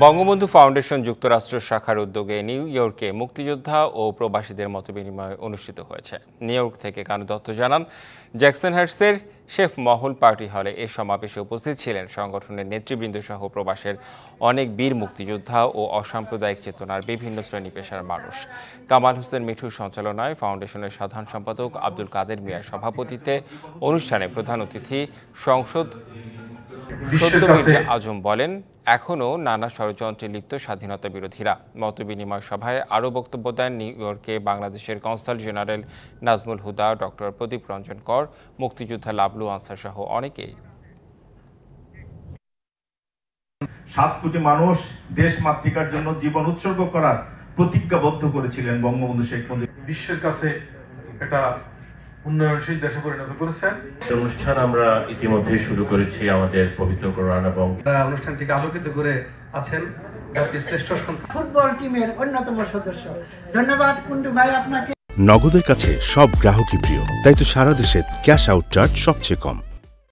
Bangabandhu foundation যুক্তরাষ্ট্র শাখার উদ্যোগে নিউ ইয়র্কে মুক্তিযোদ্ধা ও প্রবাসীদের মতবিনিময় অনুষ্ঠিত হয়েছে। নিউ ইয়র্ক থেকে কানু দত্ত জানান, জ্যাকসন হাইটসের শেফ মহল পার্টি হলে এ সমাবেশে উপস্থিত ছিলেন সংগঠনের নেতৃবৃন্দ সহ প্রবাসের অনেক বীর মুক্তিযোদ্ধা ও অসাম্প্রদায়িক চেতনার বিভিন্ন শ্রেণী পেশার মানুষ। কামাল হোসেন মিঠুর সঞ্চালনায় ফাউন্ডেশনের সাধারণ সম্পাদক আব্দুল কাদের মিয়ার সভাপতিত্বে অনুষ্ঠানে প্রধান অতিথি সংসদ সদ্য মির্জা আজম বলেন, এখনও নানা ষড়যন্ত্রে লিপ্ত স্বাধীনতা বিরোধীরা। মতবিনিময় সভায় আরও বক্তব্য দেন নিউ ইয়র্কে বাংলাদেশের কনসাল জেনারেল নাজমুল হুদা, ডক্টর প্রদীপ রঞ্জন কর, মুক্তিযোদ্ধা লাবলু আনসার সহ অনেকেই। 7 কোটি মানুষ দেশ মাতৃকার জন্য জীবন উৎসর্গ করার প্রতিজ্ঞাবদ্ধ করেছিলেন বঙ্গবন্ধু শেখ মুজিব। বিশ্বের কাছে এটা উন্নয়নশীল দেশে পরিণত করেছেন। অনুষ্ঠান আমরা ইতিমধ্যে শুরু করেছি আমাদের পবিত্র কোরআন এবং অনুষ্ঠানটিকে আলোকিত করে আছেন জাতির শ্রেষ্ঠ ফুটবল টিমের অন্যতম সদস্য। ধন্যবাদ কুন্ডু ভাই আপনাকে। নগদের কাছে সব গ্রাহকই প্রিয়, তাই তো সারা দেশে ক্যাশ আউট চার্জ সবচেয়ে কম।